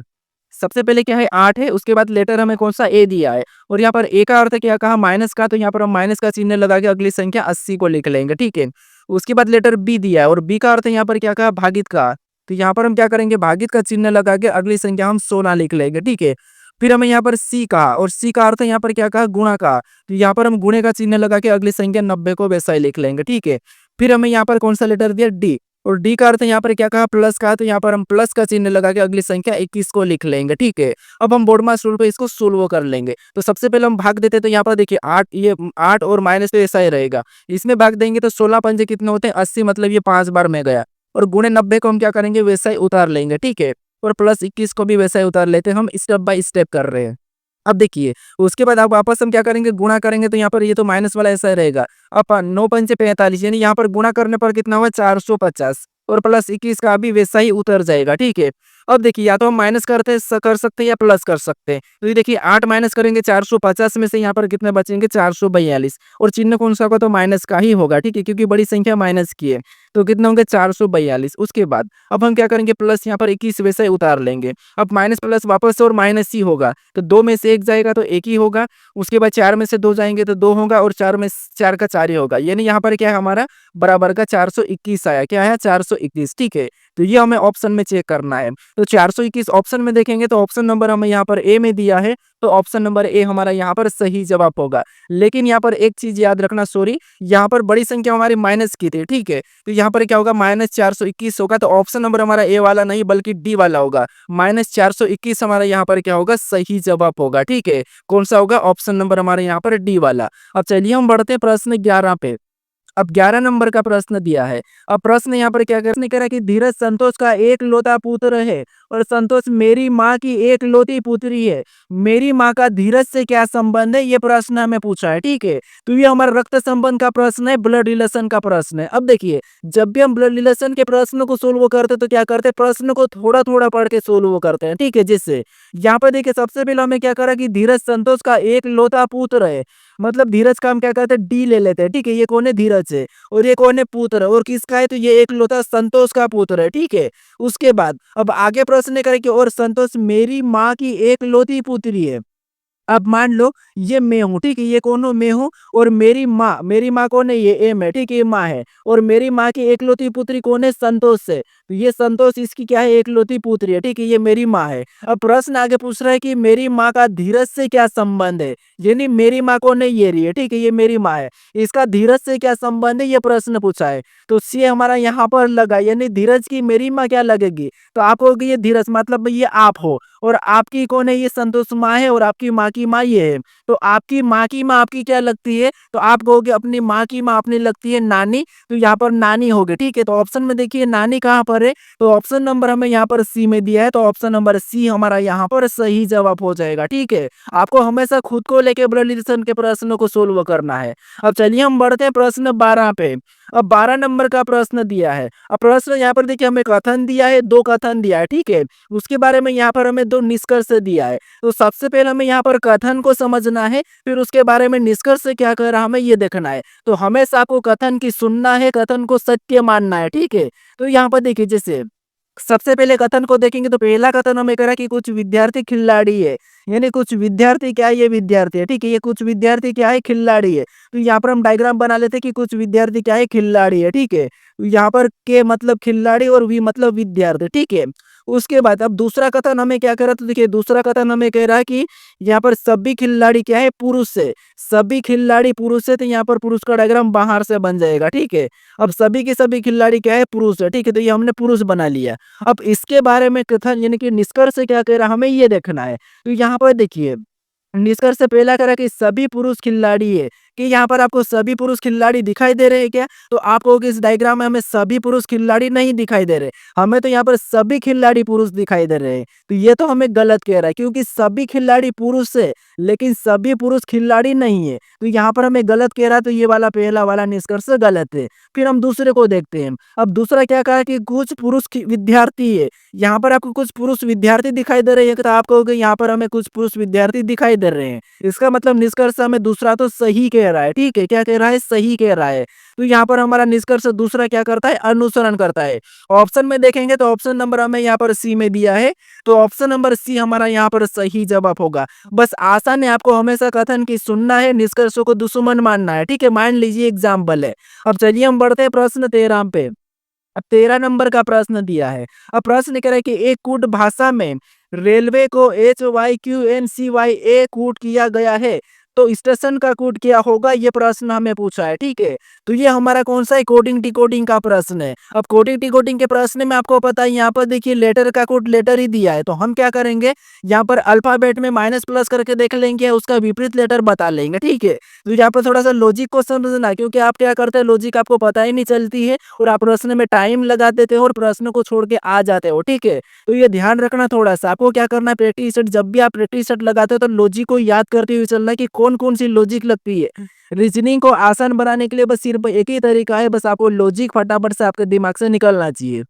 सबसे पहले क्या है, 8 है, उसके बाद लेटर हमें कौन सा ए दिया है और यहाँ पर ए का अर्थ क्या कहा, माइनस का, तो यहाँ पर हम माइनस का चिन्ह लगा के अगली संख्या 80 को लिख लेंगे, ठीक है। उसके बाद लेटर बी दिया है और बी का अर्थ यहाँ पर क्या कहा, भागित का, तो यहाँ पर हम क्या करेंगे, भागित का चिन्ह लगा के अगली संख्या हम 16 लिख लेंगे, ठीक है। फिर हमें यहाँ पर सी कहा और सी का अर्थ यहाँ पर क्या कहा, गुणा का, तो यहाँ पर हम गुणे का चिन्ह लगा के अगली संख्या 90 को वैसा ही लिख लेंगे, ठीक है। फिर हमें यहाँ पर कौन सा लेटर दिया, डी, और डी का अर्थ यहाँ पर क्या कहा, प्लस का, तो यहाँ पर हम प्लस का चिन्ह लगा के अगली संख्या 21 को लिख लेंगे, ठीक है। अब हम बोर्ड मास रूल पे इसको सोल्व कर लेंगे। तो सबसे पहले हम भाग देते हैं, तो यहाँ पर देखिए 8, ये 8 और माइनस तो ऐसा ही रहेगा। इसमें भाग देंगे तो 16 पंजे कितने होते हैं, 80, मतलब ये 5 बार में गया। और गुणे 90 को हम क्या करेंगे, वैसा ही उतार लेंगे, ठीक है। और प्लस 21 को भी वैसा ही उतार लेते हैं, हम स्टेप बाय स्टेप कर रहे हैं। अब देखिए उसके बाद आप वापस हम क्या करेंगे, गुणा करेंगे, तो यहाँ पर ये तो माइनस वाला ऐसा ही रहेगा। अब 9 पंचे 45, यानी यहाँ पर गुणा करने पर कितना हुआ, 450, और प्लस 21 का भी वैसा ही उतर जाएगा, ठीक है। अब देखिए या तो हम माइनस कर सकते हैं या प्लस कर सकते हैं। तो ये देखिए 8 माइनस करेंगे 450 में से यहाँ पर कितने बचेंगे, 442, और चिन्ह कौन सा होगा, तो माइनस का ही होगा, ठीक है, क्योंकि बड़ी संख्या माइनस की है। तो कितने होंगे, 442। उसके बाद अब हम क्या करेंगे, प्लस यहाँ पर 21 वैसे ही उतार लेंगे। अब माइनस प्लस वापस से और माइनस ही होगा, तो 2 में से 1 जाएगा तो 1 ही होगा। उसके बाद 4 में से 2 जाएंगे तो 2 होगा, और 4 में 4 का 4 ही होगा, यानी यहाँ पर क्या है, हमारा बराबर का 421 आया, क्या है, 421, ठीक है। तो ये हमें ऑप्शन में चेक करना है। तो 421 ऑप्शन में देखेंगे तो ऑप्शन नंबर हमें यहाँ पर ए में दिया है, तो ऑप्शन नंबर ए हमारा यहाँ पर सही जवाब होगा। लेकिन यहाँ पर एक चीज याद रखना, सॉरी, यहाँ पर बड़ी संख्या हमारी माइनस की थी, ठीक है। तो यहाँ पर क्या होगा, -421 होगा, तो ऑप्शन नंबर हमारा ए वाला नहीं बल्कि डी वाला होगा। -421 हमारा यहाँ पर क्या होगा, सही जवाब होगा, ठीक है। कौन सा होगा, ऑप्शन नंबर हमारे यहाँ पर डी वाला। अब चलिए हम बढ़ते हैं प्रश्न 11 पे। अब 11 नंबर का प्रश्न दिया है। अब प्रश्न यहाँ पर क्या करने कह रहा है कि धीरज संतोष का एक लौता पुत्र है और संतोष मेरी माँ की एक लौती पुत्री है। मेरी माँ का धीरज से क्या संबंध है, ये प्रश्न हमें पूछा है, ठीक है। तो ये हमारा रक्त संबंध का प्रश्न है, ब्लड रिलेशन का प्रश्न है। अब देखिए जब भी हम ब्लड रिलेशन के प्रश्न को सोल्व करते हैं तो क्या करते हैं, प्रश्न को थोड़ा थोड़ा पढ़ के सोल्व करते हैं, ठीक है। जिससे यहाँ पर देखिए सबसे पहले हमें क्या करा कि धीरज संतोष का एक लौता पुत्र है, मतलब धीरज का हम क्या कहते हैं, डी ले लेते हैं, ठीक है। ये कौन है, धीरज है, और ये कौन है, पुत्र है, और किसका है, तो ये एक लौता संतोष का पुत्र है, ठीक है। उसके बाद अब आगे प्रश्न करें कि और संतोष मेरी माँ की एक लौती पुत्री है। अब मान लो ये मैं हूँ, ठीक है, ये कौन हूँ, मैं हूँ, और मेरी माँ कौन है, ये एम है, ठीक है, ये माँ है, और मेरी माँ की एकलौती पुत्री कौन है, संतोष है। तो ये संतोष इसकी क्या है, एकलौती पुत्री है, ठीक है, ये मेरी माँ है। अब प्रश्न आगे पूछ रहा है कि मेरी माँ का धीरज से क्या संबंध है? यानी मेरी माँ कौन है? ये रही है, ठीक है, ये मेरी माँ है। इसका धीरज से क्या संबंध है? ये प्रश्न पूछा है। तो सी हमारा यहाँ पर लगा, यानी धीरज की मेरी माँ क्या लगेगी? तो आप होगी ये धीरज, मतलब ये आप हो, और आपकी कौन है? ये संतोष माँ है, और आपकी माँ की माँ ये है। तो आपकी माँ की माँ आपकी क्या लगती है? तो आप कहोगे अपनी माँ की माँ अपनी लगती है नानी, तो यहाँ पर नानी हो गई, ठीक है। तो ऑप्शन में देखिए नानी कहाँ पर है? तो ऑप्शन नंबर हमें यहाँ पर सी में दिया है, तो ऑप्शन नंबर सी हमारा यहाँ पर सही जवाब हो जाएगा, ठीक है। आपको हमेशा खुद को लेके ब्लड रिलेशन के प्रश्नों को सोल्व करना है। अब चलिए हम बढ़ते हैं प्रश्न 12 पे। अब 12 नंबर का प्रश्न दिया है। अब प्रश्न यहाँ पर देखिए हमें कथन दिया है, 2 कथन दिया है, ठीक है। उसके बारे में यहाँ पर हमें 2 निष्कर्ष दिया है। तो सबसे पहले हमें यहाँ पर कथन को समझना है, फिर उसके बारे में निष्कर्ष क्या कह रहा है हमें ये देखना है। तो हमेशा आपको कथन की सुनना है, कथन को सत्य मानना है, ठीक है। तो यहाँ पर देखिए जैसे सबसे पहले कथन को देखेंगे तो पहला कथन हमें कह रहा है कि कुछ विद्यार्थी खिलाड़ी है, यानी कुछ विद्यार्थी क्या है? ये विद्यार्थी है, ठीक है, ये कुछ विद्यार्थी क्या है? खिलाड़ी है। तो यहाँ पर हम डायग्राम बना लेते हैं कि कुछ विद्यार्थी क्या है? खिलाड़ी है, ठीक है। तो यहाँ पर के मतलब खिलाड़ी और वी मतलब विद्यार्थी, ठीक है। उसके बाद अब दूसरा कथन हमें क्या कह रहा है? तो देखिए दूसरा कथन हमें कह रहा है कि यहाँ पर सभी खिलाड़ी क्या है? पुरुष है। सभी खिलाड़ी पुरुष है, तो यहाँ पर पुरुष का डायग्राम बाहर से बन जाएगा, ठीक है। अब सभी के सभी खिलाड़ी क्या है? पुरुष है, ठीक है, तो ये हमने पुरुष बना लिया। अब इसके बारे में कथन यानी कि निष्कर्ष क्या कह रहा है हमें ये देखना है। तो यहाँ पर देखिए निष्कर्ष से पहला कह रहा है कि सभी पुरुष खिलाड़ी है, कि यहाँ पर आपको सभी पुरुष खिलाड़ी दिखाई दे रहे हैं क्या? तो आप कहोगे इस डायग्राम में हमें सभी पुरुष खिलाड़ी नहीं दिखाई दे रहे, हमें तो यहाँ पर सभी खिलाड़ी पुरुष दिखाई दे रहे हैं। तो ये तो हमें गलत कह रहा है, क्योंकि सभी खिलाड़ी पुरुष है लेकिन सभी पुरुष खिलाड़ी नहीं है। तो यहाँ पर हमें गलत कह रहा है, तो ये वाला पहला वाला निष्कर्ष गलत है। फिर हम दूसरे को देखते हैं। अब दूसरा क्या कहा है कि कुछ पुरुष विद्यार्थी है। यहाँ पर आपको कुछ पुरुष विद्यार्थी दिखाई दे रहे हैं, तो आप कहोगे यहाँ पर हमें कुछ पुरुष विद्यार्थी दिखाई दे रहे हैं। इसका मतलब निष्कर्ष हमें दूसरा तो सही कह रहा है, ठीक है, क्या कह रहा है? सही कह रहा है। तो यहाँ पर हमारा निष्कर्ष दूसरा क्या करता है? अनुसरण करता है। ऑप्शन में देखेंगे तो ऑप्शन नंबर हमें यहाँ पर सी में दिया है, तो ऑप्शन नंबर सी हमारा यहाँ पर सही जवाब होगा। बस आसान है, आपको हमेशा कथन की सुनना है, निष्कर्षों को दुश्मन मानना है, ठीक है। मान लीजिए एग्जाम्पल है। अब चलिए हम बढ़ते हैं प्रश्न 13 पे। अब 13 नंबर का प्रश्न दिया है। अब प्रश्न कह रहा है कि एक कूट भाषा में रेलवे को HYQNCYA कूट किया गया है, तो स्टेशन का कूट क्या होगा? ये प्रश्न हमें पूछा है, ठीक है। तो ये हमारा कौन सा है? कोडिंग डिकोडिंग का प्रश्न है। अब कोडिंग डिकोडिंग के प्रश्न में आपको पता है यहाँ पर देखिए लेटर का कोड लेटर ही दिया है, तो हम क्या करेंगे? यहाँ पर अल्फाबेट में माइनस प्लस करके देख लेंगे, उसका विपरीत लेटर बता लेंगे, ठीक है। तो यहाँ पर थोड़ा सा लॉजिक को समझना, क्योंकि आप क्या करते हैं लॉजिक आपको पता ही नहीं चलती है, और आप प्रश्न में टाइम लगा देते हो और प्रश्न को छोड़ के आ जाते हो, ठीक है। तो ये ध्यान रखना थोड़ा सा, आपको क्या करना है? प्रैक्टिस सेट जब भी आप प्रैक्टिस सेट लगाते हो तो लॉजिक को याद करते हुए चलना कि कौन कौन सी लॉजिक लगती है। रीजनिंग को आसान बनाने के लिए बस सिर्फ एक ही तरीका है, बस आपको लॉजिक फटाफट से आपके दिमाग से निकलना चाहिए।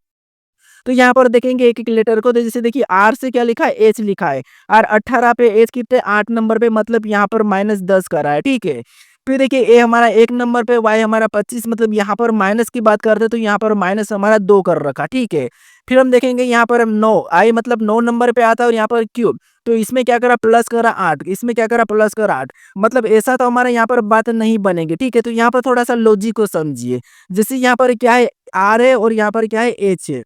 तो यहाँ पर देखेंगे एक-एक लेटर को, तो जैसे देखिए आर से क्या लिखा है? एच लिखा है। आर 18 पे, एच कितने? 8 नंबर पे, मतलब यहाँ पर -10 करा है, ठीक है। फिर देखिए ए हमारा 1 नंबर पे, वाई हमारा 25, मतलब यहाँ पर माइनस की बात करते हैं तो यहाँ पर माइनस हमारा 2 कर रखा, ठीक है। फिर हम देखेंगे यहाँ पर हम 9 आई मतलब 9 नंबर पे आता है, और यहाँ पर क्यूब, तो इसमें क्या करा? प्लस करा 8, इसमें क्या करा? प्लस करा 8, मतलब ऐसा तो हमारे यहाँ पर बात नहीं बनेगी, ठीक है। तो यहाँ पर थोड़ा सा लॉजिक को समझिए। जैसे यहाँ पर क्या है? आर है, और यहाँ पर क्या है? एच है।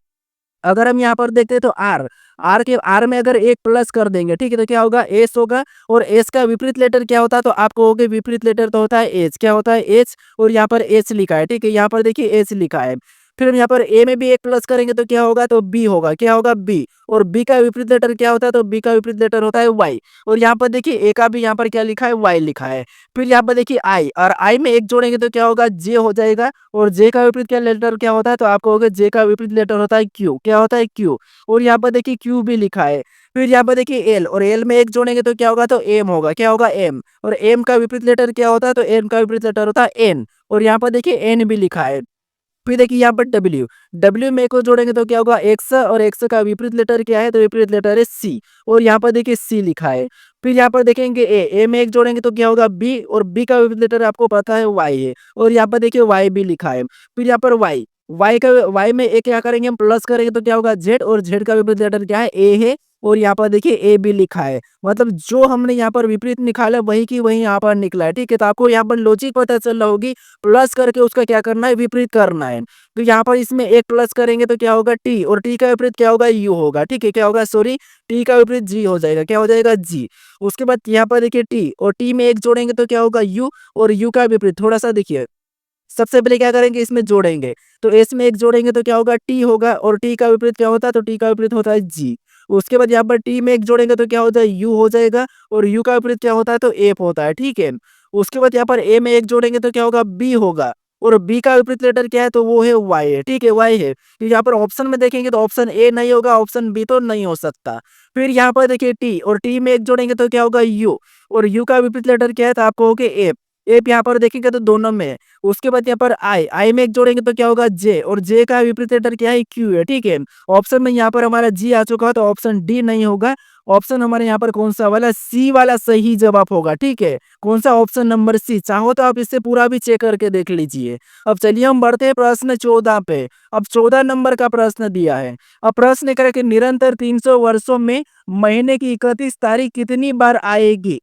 अगर हम यहाँ पर देखते हैं तो आर में अगर एक प्लस कर देंगे, ठीक है, तो क्या होगा? एस होगा। और एस का विपरीत लेटर क्या होता है? तो आप कहोगे विपरीत लेटर तो होता है एच। क्या होता है? एच। और यहाँ पर एच लिखा है, ठीक है, यहाँ पर देखिए एच लिखा है। फिर हम यहाँ पर ए में भी एक प्लस करेंगे तो क्या होगा? तो बी होगा। क्या होगा? बी। और बी का विपरीत लेटर क्या होता है? तो बी का विपरीत लेटर होता है वाई। और यहाँ पर देखिए ए का भी यहाँ पर क्या लिखा है? वाई लिखा है। फिर यहाँ पर देखिए आई, और आई में एक जोड़ेंगे तो क्या होगा? जे हो जाएगा। और जे का विपरीत क्या लेटर क्या होता है? तो आप कहोगे जे का विपरीत लेटर होता है क्यू। क्या होता है? क्यू। और यहाँ पर देखिए क्यू भी लिखा है। फिर यहाँ पर देखिए एल, और एल में एक जोड़ेंगे तो क्या होगा? तो एम होगा। क्या होगा? एम। और एम का विपरीत लेटर क्या होता है? तो एम का विपरीत लेटर होता है एन। और यहाँ पर देखिए एन भी लिखा है। फिर देखिए यहाँ पर डब्ल्यू, डब्ल्यू में को जोड़ेंगे तो क्या होगा? एक्स, और एक्स का विपरीत लेटर क्या है? तो विपरीत लेटर है सी। और यहाँ पर देखिए सी लिखा है। फिर यहाँ पर देखेंगे ए में एक जोड़ेंगे तो क्या होगा? बी। और बी का विपरीत लेटर आपको पता है वाई है। और यहाँ पर देखिए वाई भी लिखा है। फिर यहाँ पर वाई में एक क्या करेंगे हम? प्लस करेंगे तो क्या होगा? जेड। और जेड का विपरीत लेटर क्या है? ए है। और यहाँ पर देखिए ए बी लिखा है। मतलब जो हमने यहाँ पर विपरीत निकाला वही की वही यहाँ पर निकला है, ठीक है? तो आपको यहाँ पर लॉजिक पता चल रहा होगी, प्लस करके उसका क्या करना है, विपरीत करना है। तो यहाँ पर इसमें एक प्लस करेंगे तो क्या होगा, टी, और टी का विपरीत क्या होगा, यू होगा, ठीक है? क्या होगा, सॉरी, टी का विपरीत जी हो जाएगा, क्या हो जाएगा, जी। उसके बाद यहाँ पर देखिए टी, और टी में एक जोड़ेंगे तो क्या होगा, यू, और यू का विपरीत थोड़ा-सा देखिए, सबसे पहले क्या करेंगे, इसमें जोड़ेंगे। तो एस में एक जोड़ेंगे तो क्या होगा, टी होगा, और टी का विपरीत क्या होता है, तो टी का विपरीत होता है जी। उसके बाद यहाँ पर टी में एक जोड़ेंगे तो क्या होता है, यू हो जाएगा, और यू का विपरीत क्या होता है, तो एफ होता है, ठीक है? उसके बाद यहाँ पर ए में एक जोड़ेंगे तो क्या होगा, बी होगा, और बी का विपरीत लेटर क्या है, तो वो है वाई है, ठीक है? वाई है। तो यहाँ पर ऑप्शन में देखेंगे तो ऑप्शन ए नहीं होगा, ऑप्शन बी तो नहीं हो सकता। फिर यहाँ पर देखिए टी, और टी में एक जोड़ेंगे तो क्या होगा, यू, और यू का विपरीत लेटर क्या है, तो आप कहोगे एफ। एफ यहाँ पर देखेंगे तो दोनों में है। उसके बाद यहाँ पर आई, आई में एक जोड़ेंगे तो क्या होगा, जे, और जे का विपरीत लेटर क्या है, क्यू है, ठीक है? ऑप्शन में यहाँ पर हमारा जी आ चुका है, तो ऑप्शन डी नहीं होगा। ऑप्शन हमारे यहाँ पर कौन सा वाला, सी वाला सही जवाब होगा, ठीक है? कौन सा, ऑप्शन नंबर सी। चाहो तो आप इससे पूरा भी चेक करके देख लीजिए। अब चलिए हम बढ़ते हैं प्रश्न 14 पे। अब 14 नंबर का प्रश्न दिया है। अब प्रश्न करे कि निरंतर 300 वर्षों में महीने की 31 तारीख कितनी बार आएगी?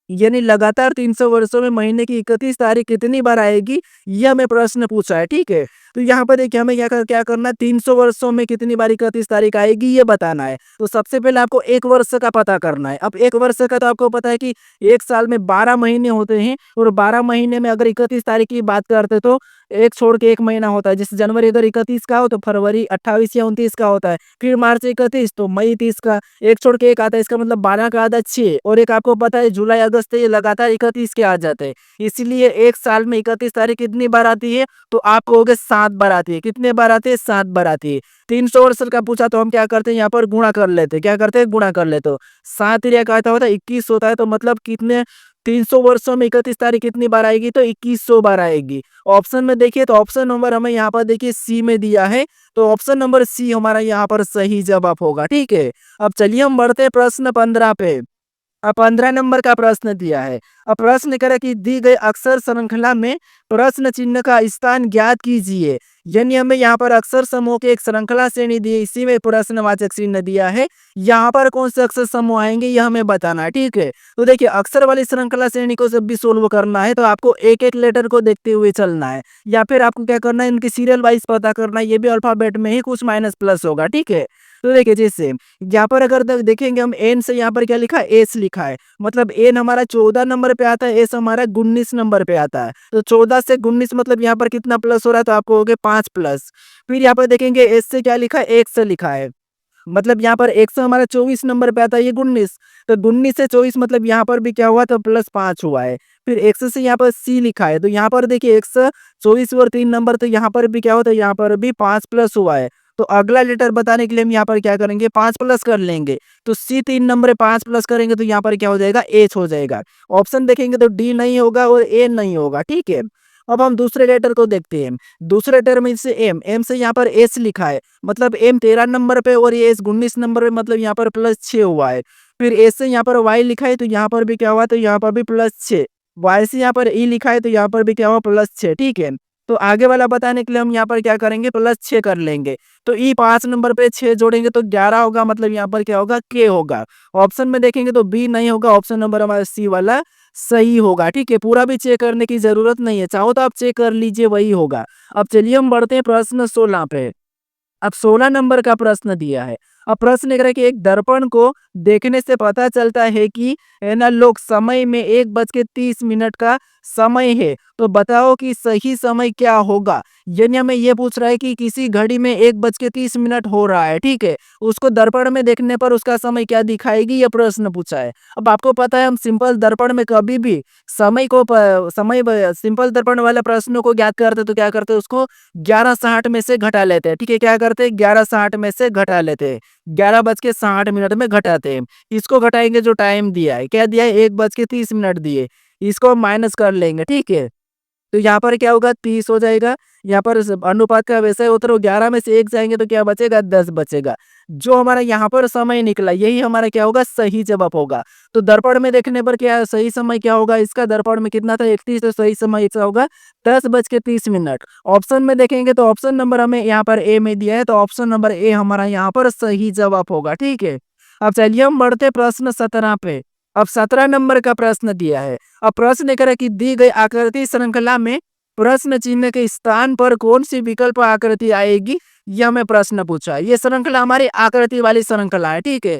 यानी लगातार 300 वर्षों में महीने की 31 तारीख कितनी बार आएगी, ये हमें प्रश्न पूछा है, ठीक है? तो यहाँ पर देखिए हमें क्या करना है, 300 वर्षों में कितनी बार 31 तारीख आएगी ये बताना है। तो सबसे पहले आपको 1 वर्ष का पता करना है। अब 1 वर्ष का तो आपको पता है कि 1 साल में 12 महीने होते हैं, और 12 महीने में अगर 31 तारीख की बात करते तो एक छोड़ के एक महीना होता है। जैसे जनवरी अगर 31 का हो तो फरवरी 28 या 29 का होता है। फिर मार्च 31 तो मई 30 का, एक छोड़ के एक आता है, इसका मतलब 12 का आधा 6, और एक आपको पता है जुलाई अगस्त ये लगातार 31 के आ जाते हैं। इसीलिए एक साल में 31 तारीख कितनी बार आती है, तो आप कहोगे 7 बार आती है। कितने बार आती है, 7 बार आती है। 300 वर्ष का पूछा तो हम क्या करते हैं, यहाँ पर गुणा कर लेते हैं। क्या करते हैं, गुणा कर लेते हो। 7 तिरिया का आता होता है 21 होता है, तो मतलब कितने, 300 वर्षों में 31 तारीख कितनी बार आएगी, तो 2100 बार आएगी। ऑप्शन में देखिए तो ऑप्शन नंबर हमें यहाँ पर देखिए सी में दिया है, तो ऑप्शन नंबर सी हमारा यहाँ पर सही जवाब होगा, ठीक है? अब चलिए हम बढ़ते हैं प्रश्न 15 पे। 15 नंबर का प्रश्न दिया है। अब प्रश्न करे कि दी गई अक्षर श्रृंखला में प्रश्न चिन्ह का स्थान ज्ञात कीजिए। यानी हमें यहाँ पर अक्षर समूह की एक श्रृंखला श्रेणी दी है, इसी में प्रश्नवाचक चिन्ह दिया है। यहाँ पर कौन से अक्षर समूह आएंगे यह हमें बताना है, ठीक है? तो देखिए अक्षर वाली श्रृंखला श्रेणी को जब भी सोल्व करना है तो आपको एक एक लेटर को देखते हुए चलना है, या फिर आपको क्या करना है, इनकी सीरियल वाइज पता करना है। ये भी अल्फाबेट में ही कुछ माइनस प्लस होगा, ठीक है? तो देखिए जैसे यहाँ पर अगर देखेंगे हम एन से, यहाँ पर क्या लिखा है, एस लिखा है। मतलब एन हमारा 14 नंबर पे आता है, एस हमारा 19 नंबर पे आता है। तो 14 से 19 मतलब यहाँ पर कितना प्लस हो रहा है, तो आपको हो गया 5 प्लस। फिर यहाँ पर देखेंगे एस से क्या लिखा है, एक से लिखा है। मतलब यहाँ पर 100 हमारा 24 नंबर पे आता है, ये 19। तो 19 से 24 मतलब यहाँ पर भी क्या हुआ, तो प्लस 5 हुआ है। फिर 100 से यहाँ पर सी लिखा है, तो यहाँ पर देखिए 124 और 3 नंबर, तो यहाँ पर भी क्या होता है, यहाँ पर भी 5 प्लस हुआ है। तो अगला लेटर बताने के लिए हम यहाँ पर क्या करेंगे, 5 प्लस कर लेंगे। तो सी 3 नंबर पे 5 प्लस करेंगे तो यहाँ पर क्या हो जाएगा, एच हो जाएगा। ऑप्शन देखेंगे तो डी नहीं होगा और ए नहीं होगा, ठीक है? अब हम दूसरे लेटर को देखते हैं। दूसरे लेटर में से एम, एम से यहाँ पर एस लिखा है। मतलब एम 13 नंबर पे और ये एस 19 नंबर पे, मतलब यहाँ पर प्लस 6 हुआ है। फिर एस से यहाँ पर वाई लिखा है, तो यहाँ पर भी क्या हुआ, तो यहाँ पर भी प्लस 6। वाई से यहाँ पर ई लिखा है, तो यहाँ पर भी क्या हुआ, प्लस 6, ठीक है? तो आगे वाला बताने के लिए हम यहाँ पर क्या करेंगे, प्लस 6 कर लेंगे। तो ई 5 नंबर पे 6 जोड़ेंगे तो 11 होगा, मतलब यहाँ पर क्या होगा, के होगा। ऑप्शन में देखेंगे तो बी नहीं होगा, ऑप्शन नंबर हमारा सी वाला सही होगा, ठीक है? पूरा भी चेक करने की जरूरत नहीं है, चाहो तो आप चेक कर लीजिए, वही होगा। अब चलिए हम बढ़ते हैं प्रश्न 16 पे। अब 16 नंबर का प्रश्न दिया है। अब प्रश्न कह रहा है कि एक दर्पण को देखने से पता चलता है कि एनालॉग समय में 1:30 का समय है, तो बताओ कि सही समय क्या होगा। यानी हमें ये पूछ रहा है कि किसी घड़ी में 1:30 हो रहा है, ठीक है? उसको दर्पण में देखने पर उसका समय क्या दिखाएगी, ये प्रश्न पूछा है। अब आपको पता है हम सिंपल दर्पण में कभी भी समय को सिंपल दर्पण वाले प्रश्नों को ज्ञात करते तो क्या करते, उसको 11:60 में से घटा लेते हैं, ठीक है? क्या करते हैं, 11:60 में से घटा लेते हैं। 11:60 में घटाते हैं। इसको घटाएंगे जो टाइम दिया है, क्या दिया है, 1:30 दिए। इसको हम माइनस कर लेंगे, ठीक है? तो यहाँ पर क्या होगा, 30 हो जाएगा। यहाँ पर अनुपात का वैसा ही उत्तर, 11 में से 1 जाएंगे तो क्या बचेगा, 10 बचेगा। जो हमारा यहाँ पर समय निकला यही हमारा क्या होगा, सही जवाब होगा। तो दर्पण में देखने पर क्या सही समय क्या होगा, इसका दर्पण में कितना था, 31, तो सही समय इसका होगा 10:30। ऑप्शन में देखेंगे तो ऑप्शन नंबर हमें यहाँ पर ए में दिया है, तो ऑप्शन नंबर ए हमारा यहाँ पर सही जवाब होगा, ठीक है? अब चलिए हम बढ़ते प्रश्न 17 पे। अब 17 नंबर का प्रश्न दिया है। अब प्रश्न करें कि दी गई आकृति श्रृंखला में प्रश्न चिन्ह के स्थान पर कौन सी विकल्प आकृति आएगी, यह हमें प्रश्न पूछा है। ये श्रृंखला हमारी आकृति वाली श्रृंखला है, ठीक है।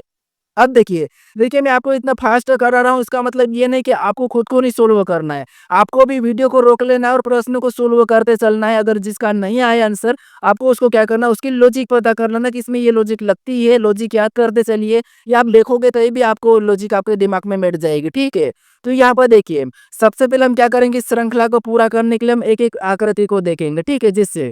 अब देखिए, देखिए मैं आपको इतना फास्ट करा रहा हूँ, इसका मतलब ये नहीं कि आपको खुद को नहीं सोल्व करना है। आपको भी वीडियो को रोक लेना है और प्रश्न को सोल्व करते चलना है। अगर जिसका नहीं आया आंसर, आपको उसको क्या करना है, उसकी लॉजिक पता कर लेना कि इसमें ये लॉजिक लगती है, लॉजिक याद करते चलिए। या आप देखोगे तभी भी आपको लॉजिक आपके दिमाग में बैठ जाएगी, ठीक है। तो यहाँ पर देखिए, सबसे पहले हम क्या करेंगे, इस श्रृंखला को पूरा करने के लिए हम एक-एक आकृति को देखेंगे, ठीक है। जिससे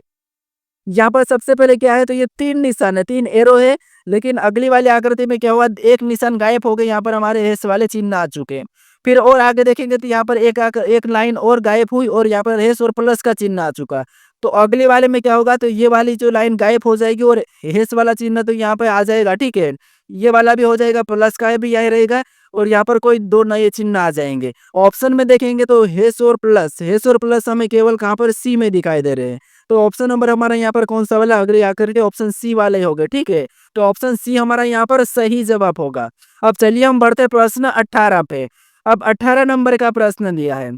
यहाँ पर सबसे पहले क्या है, तो ये 3 निशान है, 3 एरो है, लेकिन अगली वाली आकृति में क्या हुआ, एक निशान गायब हो गए, यहाँ पर हमारे हैश वाले चिन्ह आ चुके हैं। फिर और आगे देखेंगे तो यहाँ पर एक लाइन और गायब हुई और यहाँ पर हैश और प्लस का चिन्ह आ चुका। तो अगले वाले में क्या होगा, तो ये वाली जो लाइन गायब हो जाएगी और हैश वाला चिन्ह तो यहाँ पे आ जाएगा, ठीक है। ये वाला भी हो जाएगा, प्लस का भी यही रहेगा और यहाँ पर कोई 2 नए चिन्ह आ जाएंगे। ऑप्शन में देखेंगे तो हैश और प्लस हमें केवल कहाँ पर सी में दिखाई दे रहे हैं। तो ऑप्शन नंबर हमारा यहाँ पर कौन सा वाला, अगले आकर के ऑप्शन सी वाले हो गए, ठीक है। तो ऑप्शन सी हमारा यहाँ पर सही जवाब होगा। अब चलिए हम बढ़ते प्रश्न 18 पे। अब 18 नंबर का प्रश्न दिया है।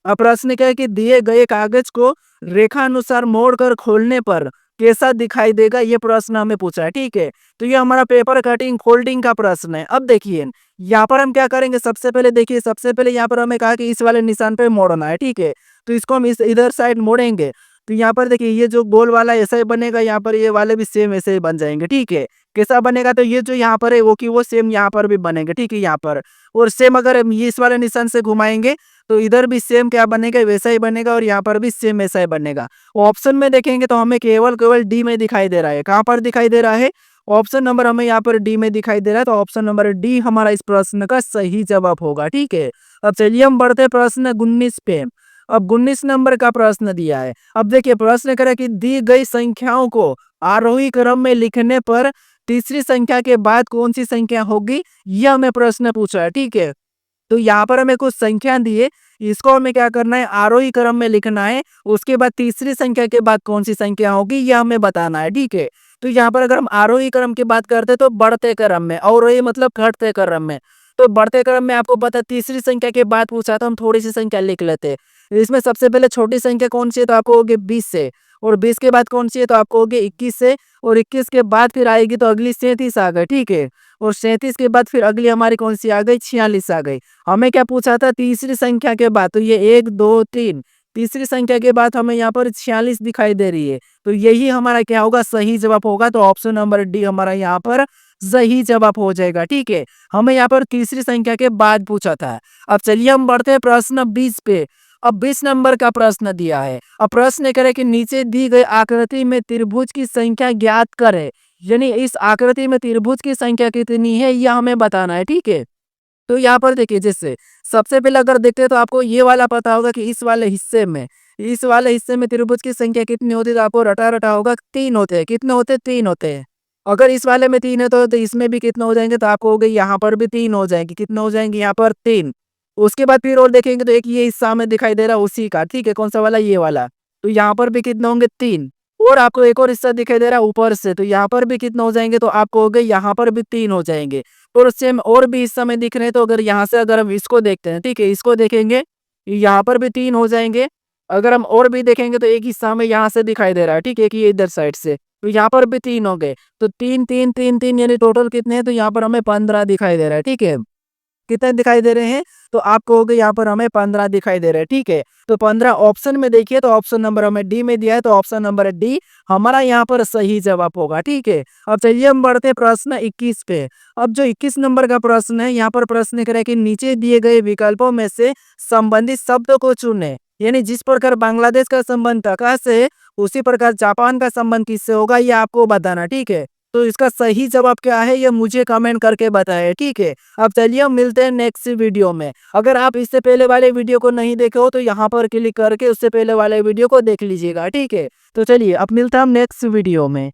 अब प्रश्न क्या है कि दिए गए कागज को रेखा अनुसार मोड़कर खोलने पर कैसा दिखाई देगा, ये प्रश्न हमें पूछा है, ठीक है। तो ये हमारा पेपर कटिंग फोल्डिंग का प्रश्न है। अब देखिए, यहाँ पर हम क्या करेंगे, सबसे पहले देखिए, सबसे पहले यहाँ पर हमें कहा कि इस वाले निशान पे मोड़ना है, ठीक है। तो इसको हम इस इधर साइड मोड़ेंगे तो यहाँ पर देखिए, ये जो गोल वाला ऐसा ही बनेगा, यहाँ पर ये वाले भी सेम ऐसे ही बन जाएंगे, ठीक है। कैसा बनेगा, तो ये जो यहाँ पर है वो कि वो सेम यहाँ पर भी बनेंगे, ठीक है, यहाँ पर। और सेम अगर हम ये इस वाले निशान से घुमाएंगे तो इधर भी सेम क्या बनेगा, वैसा ही बनेगा और यहाँ पर भी सेम ऐसा ही बनेगा। ऑप्शन में देखेंगे तो हमें केवल केवल डी में दिखाई दे रहा है। कहाँ पर दिखाई दे रहा है, ऑप्शन नंबर हमें यहाँ पर डी में दिखाई दे रहा है। तो ऑप्शन नंबर डी हमारा इस प्रश्न का सही जवाब होगा, ठीक है। अब चलिए हम बढ़ते प्रश्न 19 पे। अब 19 नंबर का प्रश्न दिया है। अब देखिए, प्रश्न करें कि दी गई संख्याओं को आरोही क्रम में लिखने पर तीसरी संख्या के बाद कौन सी संख्या होगी, यह हमें प्रश्न पूछा है, ठीक है। तो यहाँ पर हमें कुछ संख्या दिए, इसको हमें क्या करना है, आरोही क्रम में लिखना है। उसके बाद तीसरी संख्या के बाद कौन सी संख्या होगी, यह हमें बताना है, ठीक है। तो यहाँ पर अगर हम आरोही क्रम की बात करते हैं तो बढ़ते क्रम में, अवरोही मतलब घटते क्रम में। तो बढ़ते क्रम में आपको पता, तीसरी संख्या के बाद पूछा तो हम थोड़ी सी संख्या लिख लेते हैं। इसमें सबसे पहले छोटी संख्या कौन सी है, तो आपको होगी 20 से। और 20 के बाद कौन सी है, तो आपको होगी 21 से। और 21 के बाद फिर आएगी तो अगली 37 आ गई, ठीक है। और 37 के बाद फिर अगली हमारी कौन सी आ गई, 46 आ गई। हमें क्या पूछा था, तीसरी संख्या के बाद, तो ये 1 2 3, तीसरी संख्या के बाद हमें यहाँ पर 46 दिखाई दे रही है। तो यही हमारा क्या होगा, सही जवाब होगा। तो ऑप्शन नंबर डी हमारा यहाँ पर सही जवाब हो जाएगा, ठीक है। हमें यहाँ पर तीसरी संख्या के बाद पूछा था। अब चलिए हम बढ़ते हैं प्रश्न 20 पे। अब 20 नंबर का प्रश्न दिया है। अब प्रश्न करें कि नीचे दी गई आकृति में त्रिभुज की संख्या ज्ञात करें, यानी इस आकृति में त्रिभुज की संख्या कितनी है, यह हमें बताना है, ठीक है। तो यहाँ पर देखिए, जैसे सबसे पहले अगर देखते हैं तो आपको ये वाला पता होगा कि इस वाले हिस्से में त्रिभुज की संख्या कितनी होती है, तो आपको रटा रटा होगा, 3 होते हैं। कितने होते हैं, 3 होते हैं। अगर इस वाले में 3 है तो इसमें भी कितने हो जाएंगे, तो आपको हो गई, यहाँ पर भी 3 हो जाएंगे। कितने हो जाएंगे, यहाँ पर 3। उसके बाद फिर और देखेंगे तो एक ये हिस्सा में दिखाई दे रहा है उसी का, ठीक है। कौन सा वाला, ये वाला। तो यहाँ पर भी कितने होंगे, 3। और आपको एक और हिस्सा दिखाई दे रहा है ऊपर से, तो यहाँ पर भी कितने हो जाएंगे, तो आपको हो गए, यहाँ पर भी 3 हो जाएंगे। और सेम और भी हिस्सा में दिख रहे हैं, तो अगर यहाँ से अगर हम इसको देखते हैं, ठीक है, इसको देखेंगे, यहाँ पर भी 3 हो जाएंगे। अगर हम और भी देखेंगे तो एक हिस्सा में यहाँ से दिखाई दे रहा है, ठीक है, कि ये इधर साइड से, तो यहाँ पर भी 3 हो गए। तो 3 3 3 3 यानी टोटल कितने हैं, तो यहाँ पर हमें 15 दिखाई दे रहा है, ठीक है। कितने दिखाई दे रहे हैं, तो आप कहोगे यहाँ पर हमें 15 दिखाई दे रहे हैं, ठीक है। तो 15 ऑप्शन में देखिए, तो ऑप्शन नंबर हमें डी में दिया है। तो ऑप्शन नंबर डी हमारा यहाँ पर सही जवाब होगा, ठीक है। अब चलिए हम बढ़ते हैं प्रश्न 21 पे। अब जो 21 नंबर का प्रश्न है, यहाँ पर प्रश्न करें कि नीचे दिए गए विकल्पों में से संबंधित शब्द को चुने, यानी जिस प्रकार बांग्लादेश का संबंध ढाका से है, उसी प्रकार जापान का संबंध किससे होगा, ये आपको बताना, ठीक है। तो इसका सही जवाब क्या है, ये मुझे कमेंट करके बताएं, ठीक है। अब चलिए हम मिलते हैं नेक्स्ट वीडियो में। अगर आप इससे पहले वाले वीडियो को नहीं देखे हो तो यहाँ पर क्लिक करके उससे पहले वाले वीडियो को देख लीजिएगा, ठीक है। तो चलिए अब मिलते हैं हम नेक्स्ट वीडियो में।